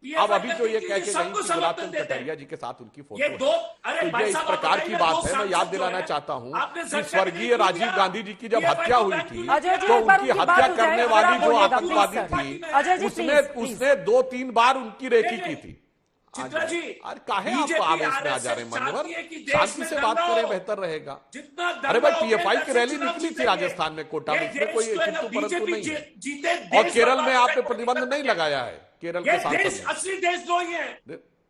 अब अभी जो ये कह के गई कि गुलाब चंद कटारिया जी के साथ उनकी फोटो है, तो ये इस प्रकार की बात है। मैं याद दिलाना चाहता हूं कि स्वर्गीय राजीव गांधी जी की जब हत्या हुई थी तो उनकी हत्या करने वाली जो आतंकवादी थी उसने 2-3 बार उनकी रेकी की थी। चित्रा जी, अरे काहे आप आवेश में आ जा रहे हैं मान्यवर, शांति से बात करें बेहतर रहेगा। अरे भाई पीएफआई की रैली निकली थी राजस्थान में कोटा में, इसमें कोई किंतु परंतु नहीं है। और केरल में आपने प्रतिबंध नहीं लगाया है, केरल के सांसद असली देशद्रोही है,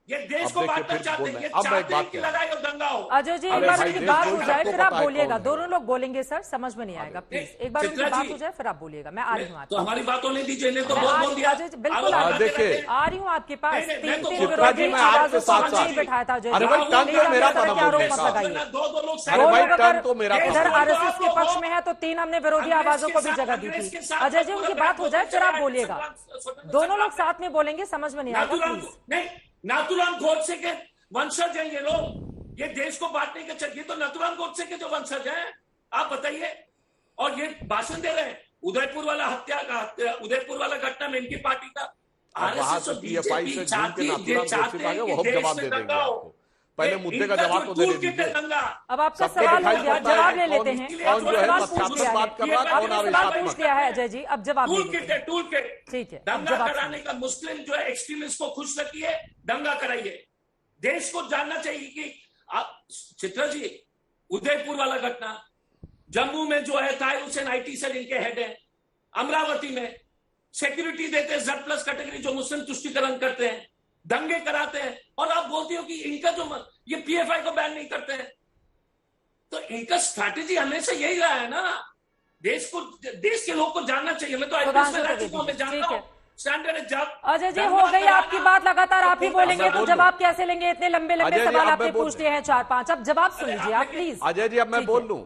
ये देश को बांटना चाहते हैं। अब मैं एक बात लड़ाई और दंगा हो। अजय जी एक बार उनकी बात हो जाए फिर आप बोलिएगा, दोनों लोग बोलेंगे सर, समझ में नहीं आएगा, प्लीज एक बार उनकी बात हो जाए फिर आप बोलिएगा। मैं आ रही हूँ, तो हमारी बात होने दीजिए, तो बोल दिया। बिल्कुल देखिए आ रही हूँ आपके पास, चित्रा जी मैं आपके साथ बैठाया था। अरे भाई टर्न तो मेरा था ना बोलने का, अरे भाई टर्न तो मेरा था। इधर आरएसएस के पक्ष में है तो 3 हमने विरोधी आवाजों को भी जगह दी थी। अजय जी उनकी बात हो जाए फिर आप बोलिएगा, दोनों लोग साथ में बोलेंगे, समझ में नहीं आएगा प्लीज। नाथुराम गोडसे के वंशज हैं ये लोग, ये देश को बांटने के चलिए, तो नाथुराम गोडसे के जो वंशज हैं आप बताइए, और ये भाषण दे रहे हैं उदयपुर वाला हत्या का, उदयपुर वाला घटना में इनकी पार्टी का आरएसएस और बीजेपी चाहती है कि देश में दंगा हो। पहले मुद्दे का जवाब तो दे दीजिए। अब आपका सवाल हो गया, जवाब ले लेते हैं। कौन जो है तथ्यात्मक बात कर रहा है, कौन आवेशात्मक पूछ लिया है अजय जी, अब जवाब टूल के ठीक है। दंगा कराने का मुस्लिम जो है एक्सट्रीमिस्ट को खुश रखिए, दंगा कराइए। देश को जानना चाहिए कि आप चित्रा जी, उदयपुर वाला घटना, जम्मू में जो है ताहिर हुसैन आईटी सेल इनके हेड है, अमरावती में सिक्योरिटी देते हैं Z+ कैटेगरी जो मुस्लिम तुष्टिकरण करते हैं, दंगे कराते हैं, और आप बोलती हो कि इनका जो ये पीएफआई को बैन नहीं करते हैं, तो इनका स्ट्रैटेजी हमेशा यही रहा है ना। देश के लोग को जानना चाहिए। मैं तो आईपीएस में रह चुका हूं, मैं जानता हूं स्टैंडर्ड है। जब अजय जी हो गई आपकी बात, लगातार आप ही बोलेंगे तो जवाब कैसे लेंगे? इतने लंबे सवाल आपने पूछ लिए हैं 4-5, अब जवाब सुन लीजिए आप प्लीज। अजय जी अब मैं बोल लूं?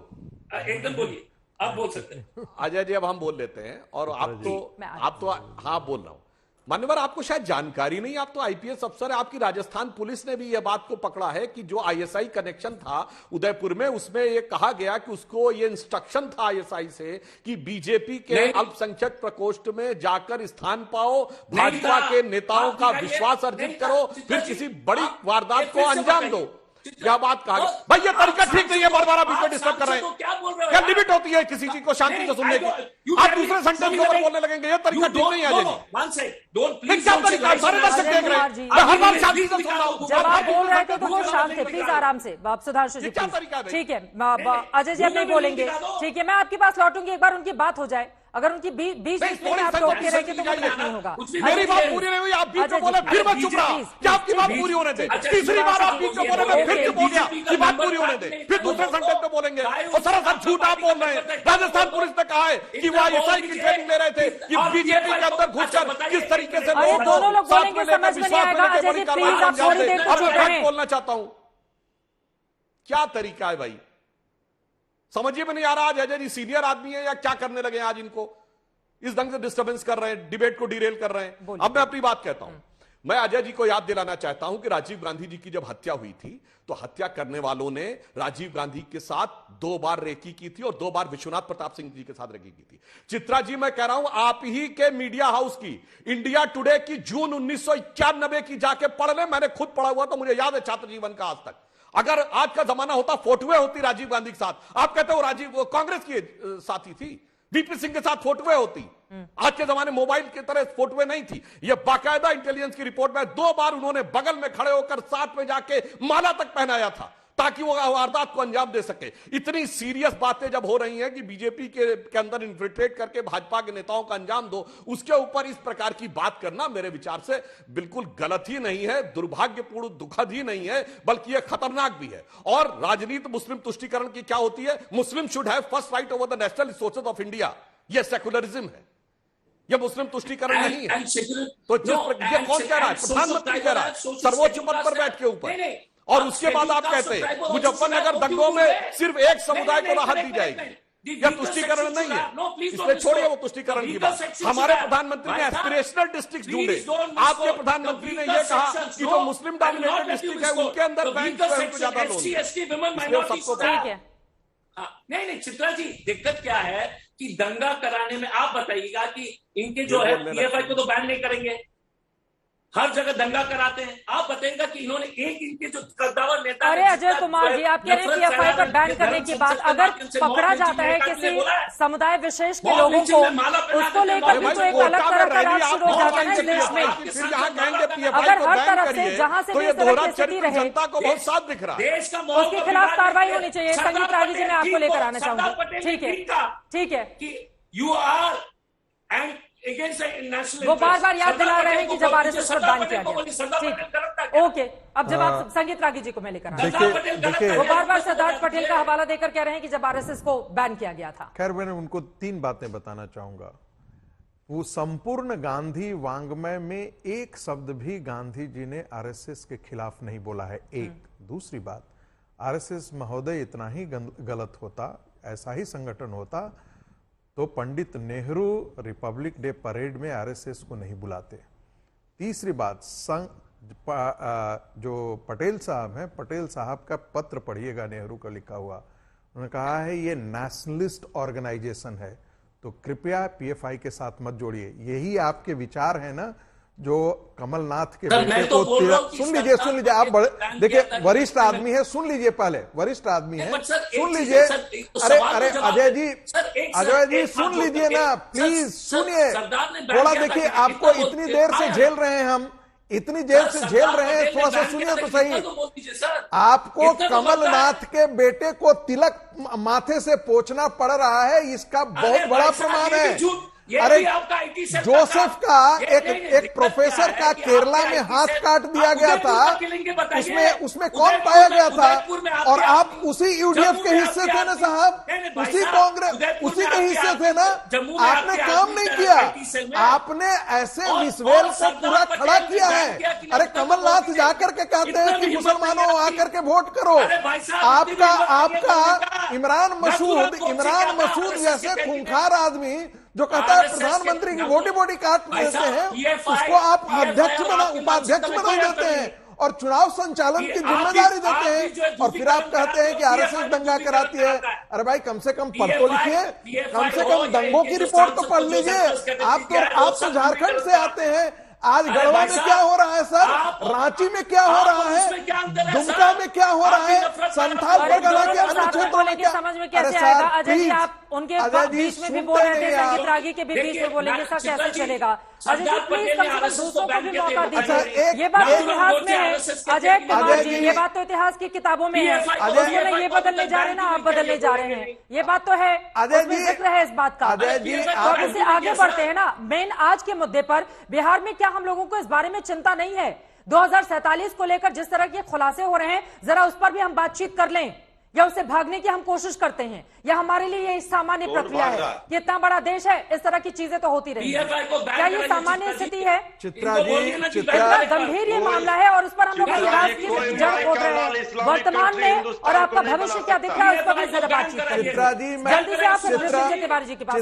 एकदम बोलिए, आप बोल सकते हैं। अजय जी अब हम बोल लेते हैं, और आप तो हाँ बोल रहा हूं मान्यवर, आपको शायद जानकारी नहीं, आप तो आईपीएस अफसर है। आपकी राजस्थान पुलिस ने भी यह बात को पकड़ा है कि जो आईएसआई कनेक्शन था उदयपुर में, उसमें यह कहा गया कि उसको ये इंस्ट्रक्शन था आईएसआई से कि बीजेपी के अल्पसंख्यक प्रकोष्ठ में जाकर स्थान पाओ, भाजपा के नेताओं का विश्वास अर्जित करो, फिर किसी बड़ी वारदात को अंजाम दो। क्या बात कहा गया भाई? ये तरीका ठीक नहीं है, बार बार आप बीच में डिस्टर्ब कर रहे हैं। क्या लिमिट होती है किसी चीज को शांति से सुनने की? आप दूसरे सेंटेंस के ऊपर बोलने लगेंगे, ये तरीका ठीक नहीं है। क्या तरीका? सारे दर्शक देख रहे हैं, मैं हर बार शांति से सुन रहा हूं। जब आप बोल रहे थे तो वो शांत थे, प्लीज आराम से। आप सुधांशु जी ठीक है, अजय जी अब नहीं बोलेंगे, ठीक है। मैं आपके पास लौटूंगी, एक बार उनकी बात हो जाए। अगर उनकी बीच में आप रोक के रहेंगे तो गलत नहीं होगा। मेरी बात पूरी नहीं हुई, आप बीच में बोले फिर मैं चुप रहा। क्या आपकी बात पूरी होने दे? तीसरी बार आप बीच में बोले, मैं फिर चुप हो गया कि बात पूरी होने दे, फिर दूसरे सेंटेंस में बोलेंगे। और सरासर झूठ आप बोल रहे हैं। राजस्थान पुलिस ने कहा है कि वो आईएसआई की ट्रेनिंग ले रहे थे कि बीजेपी के अंदर घुसकर किस तरीके से दोनों लोग बोलेंगे, समझ में नहीं आएगा। अजय जी प्लीज आप थोड़ी देर को चुप रहें। बोलना चाहता हूं, क्या तरीका है भाई? समझिए में नहीं आ रहा। आज अजय जी सीनियर आदमी है या क्या करने लगे आज? इनको इस ढंग से डिस्टर्बेंस कर रहे हैं, डिबेट को डिरेल कर रहे हैं। अब मैं अपनी बात कहता हूं। मैं अजय जी को याद दिलाना चाहता हूं कि राजीव गांधी जी की जब हत्या हुई थी तो हत्या करने वालों ने राजीव गांधी के साथ 2 बार रेकी की थी और 2 बार विश्वनाथ प्रताप सिंह जी के साथ रेकी की थी। चित्रा जी मैं कह रहा हूं, आप ही के मीडिया हाउस की इंडिया टुडे की जून 1991 की जाके पढ़ ले। मैंने खुद पढ़ा हुआ तो मुझे याद है छात्र जीवन का आज तक। अगर आज का जमाना होता, फोटोएं होती राजीव गांधी के साथ, आप कहते हो राजीव कांग्रेस की साथी थी, वीपी सिंह के साथ फोटोएं होती। आज के जमाने मोबाइल की तरह फोटोएं नहीं थी। यह बाकायदा इंटेलिजेंस की रिपोर्ट में 2 बार उन्होंने बगल में खड़े होकर साथ में जाके माला तक पहनाया था ताकि वो वारदात को अंजाम दे सके। इतनी सीरियस बातें जब हो रही हैं कि बीजेपी के अंदर इन्फिल्ट्रेट करके भाजपा के नेताओं का अंजाम दो, उसके ऊपर इस प्रकार की बात करना मेरे विचार से बिल्कुल गलत ही नहीं है, दुर्भाग्यपूर्ण, दुखद ही नहीं है, बल्कि यह खतरनाक भी है। और राजनीति मुस्लिम तुष्टीकरण की क्या होती है? मुस्लिम should have first right over the national resources of India. यह सेकुलरिज्म है, यह मुस्लिम तुष्टीकरण नहीं है। तो ये कौन कह रहा है? प्रधानमंत्री कह रहा है सर्वोच्च पद पर बैठ के ऊपर। और उसके बाद आप कहते हैं मुजफ्फरनगर दंगों में सिर्फ एक समुदाय को राहत दी जाएगी। यह तुष्टीकरण नहीं है, इसलिए छोड़िए वो तुष्टीकरण की बात। हमारे प्रधानमंत्री ने एस्पिरेशनल डिस्ट्रिक्ट ढूंढे। आपके प्रधानमंत्री ने यह कहा कि जो मुस्लिम डोमिनेटेड डिस्ट्रिक्ट है उनके अंदर बैंक को ज्यादा लोन। सबको ठीक है। नहीं चित्रा जी, दिक्कत क्या है कि दंगा कराने में आप बताइएगा कि इनके जो है पीएफआई को तो बैन नहीं करेंगे, हर जगह दंगा कराते हैं। आप बताएंगे कि इन्होंने एक इनके जो कद्दावर नेता, अरे अजय कुमार जी, आप कह रहे हैं कि एफआई पर बैन करने की बात, अगर पकड़ा जाता है किसी समुदाय विशेष के लोगों को, उसको लेकर भी तो एक अलग तरह का राग शुरू हो जाता है ना इस देश में। अगर हर तरफ से जहां से भी इस तरह की स्थिति रहे, बहुत साथ दिख रहा है, उसके खिलाफ कार्रवाई होनी चाहिए। संगीत रागी जी, मैं आपको लेकर आना चाहूंगी। ठीक है, ठीक है। यू आर एंड वो बार बार याद दिला रहे हैं कि जब आरएसएस पर बैन किया गया। ठीक, ओके। अब जब आप संगीत रागी जी को मैं लेकर आया, देखिए वो बार बार सरदार पटेल का हवाला देकर कह रहे हैं कि जब आरएसएस को बैन किया गया था। खैर, मैंने उनको 3 बातें बताना चाहूंगा। वो संपूर्ण गांधी वांग्मय में एक शब्द भी गांधी जी ने आरएसएस के खिलाफ नहीं बोला है। एक दूसरी बात, आरएसएस महोदय इतना ही गलत होता, ऐसा ही संगठन होता तो Pandit Nehru Republic day parade में आरएसएस को नहीं बुलाते। तीसरी बात, जो पटेल साहब हैं, पटेल साहब का पत्र पढ़िएगा, नेहरू का लिखा हुआ। उन्होंने कहा है ये नेशनलिस्ट ऑर्गेनाइजेशन है, तो कृपया पीएफआई के साथ मत जोड़िए। यही आपके विचार है ना, जो कमलनाथ के बेटे को सुन लीजिए आप देखिए, वरिष्ठ आदमी है, सुन लीजिए, पहले वरिष्ठ आदमी है, सुन लीजिए। अरे अजय जी सुन लीजिए ना, प्लीज सुनिए थोड़ा। देखिए, आपको इतनी देर से झेल रहे हैं, हम इतनी देर से झेल रहे हैं, थोड़ा सा सुनिए तो सही। आपको कमलनाथ के बेटे को तिलक माथे से पोंछना पड़ रहा है, इसका बहुत बड़ा प्रमाण है। अरे जोसेफ का एक प्रोफेसर का केरला में हाथ काट दिया गया था, उसमें कौन पाया गया था? और आप उसी यूडीएफ के हिस्से थे ना साहब, उसी कांग्रेस, उसी के हिस्से थे ना। आपने काम नहीं किया, आपने ऐसे मिसवेल को पूरा खड़ा किया है। अरे कमलनाथ जाकर के कहते हैं कि मुसलमानों आकर के वोट करो। आपका इमरान मसूद जैसे खूंखार आदमी जो कहता है प्रधानमंत्री की बोटी काट देते हैं, उसको आप अध्यक्ष उपाध्यक्ष बना देते हैं और चुनाव संचालन की जिम्मेदारी देते हैं, और फिर आप कहते हैं कि आरएसएस दंगा कराती है। अरे भाई, कम से कम पढ़ तो लिखिए, कम से कम दंगों की रिपोर्ट तो पढ़ लीजिए। आप तो झारखंड से आते हैं। आज गढ़वा में क्या हो रहा है सर, रांची में क्या हो रहा है, दुमका में क्या हो रहा है, संथाल परगना के अन्य क्षेत्रों में क्या। समझ में कैसे आएगा अजय जी? आप उनके बीच में भी बोल रहे थे, संगीत रागी के भी बीच में बोलेंगे, सब कैसे चलेगा? अजय जी प्लीज कम से कम दूसरों को भी मौका दीजिए। ये बात इतिहास में है अजय कुमार जी, ये बात तो इतिहास की किताबों में है। उसमें ये बदलने जा रहे हैं ना, आप बदलने जा रहे हैं, ये बात तो है, जिक्र है इस बात का। तो इससे आगे बढ़ते हैं ना, मेन आज के मुद्दे पर बिहार में क्या हम लोगों को इस बारे में चिंता नहीं है? 2047 को लेकर जिस तरह के खुलासे हो रहे हैं, जरा उस पर भी हम बातचीत कर लें, या उससे भागने की हम कोशिश करते हैं, या हमारे लिए ये सामान्य प्रक्रिया है? ये इतना बड़ा देश है, इस तरह की चीजें तो होती रही है, क्या ये सामान्य स्थिति है? चित्रा जी, इतना गंभीर ये मामला है और उस पर हम लोग इतिहास की जड़ खोद रहे हैं वर्तमान में, और आपका भविष्य क्या दिख रहा है उस पर भी जरा बातचीत करिए। जल्दी से आप तिवारी जी के पास।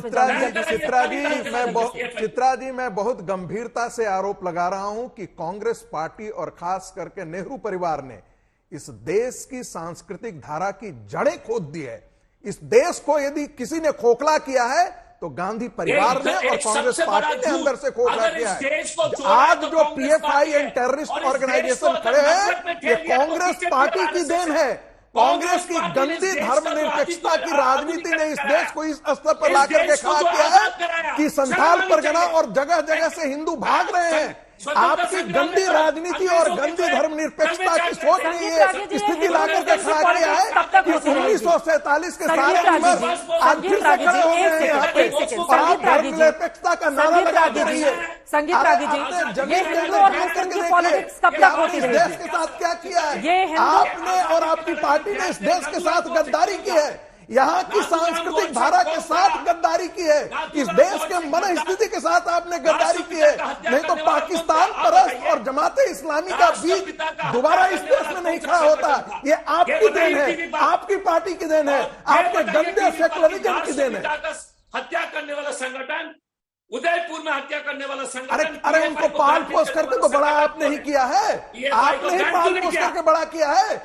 चित्रा जी, मैं बहुत गंभीरता से आरोप लगा रहा हूं कि कांग्रेस पार्टी और खास करके नेहरू परिवार ने इस देश की सांस्कृतिक धारा की जड़ें खोद दी है। इस देश को यदि किसी ने खोखला किया है तो गांधी परिवार ने और कांग्रेस पार्टी ने अंदर से खोखला किया है। आज जो पीएफआई एंड टेररिस्ट ऑर्गेनाइजेशन खड़े हैं, ये कांग्रेस पार्टी की देन है। कांग्रेस की गंदी धर्मनिरपेक्षता की राजनीति ने इस देश को इस स्तर पर लाकर के खड़ा किया है कि संथाल परगना और जगह जगह से हिंदू भाग रहे हैं। आपकी गंदी राजनीति और गंदी धर्मनिरपेक्षता की सोच नहीं है स्थिति लाकर के खड़ा किया है कि 1947 के सारे नंबर आज फिर से खड़े हो गए हैं यहाँ पे, और आप धर्मनिरपेक्षता का नारा लगाते रहिए। संगीत रागी जी, ये हिंदू और मुस्लिम की पॉलिटिक्स कब तक होती रहेगी? इस देश के साथ क्या किया है आपने और आपकी पार्टी ने? इस देश के साथ गद्दारी की है, यहाँ की सांस्कृतिक धारा के साथ गद्दारी की है, इस देश के मन स्थिति के साथ आपने गद्दारी की है। नहीं तो पाकिस्तान परस्त और जमाते इस्लामी का बीच दोबारा इस देश में नहीं खड़ा होता। ये आपकी देन है, आपकी पार्टी की देन है, आपके गंदे सेकुलरिज्म की देन है। हत्या करने वाला संगठन, उदयपुर में हत्या करने वाला संगठन, अरे उनको पाल पोस करके तो बड़ा आपने ही किया है, आपने ही पाल पोस करके बड़ा किया है।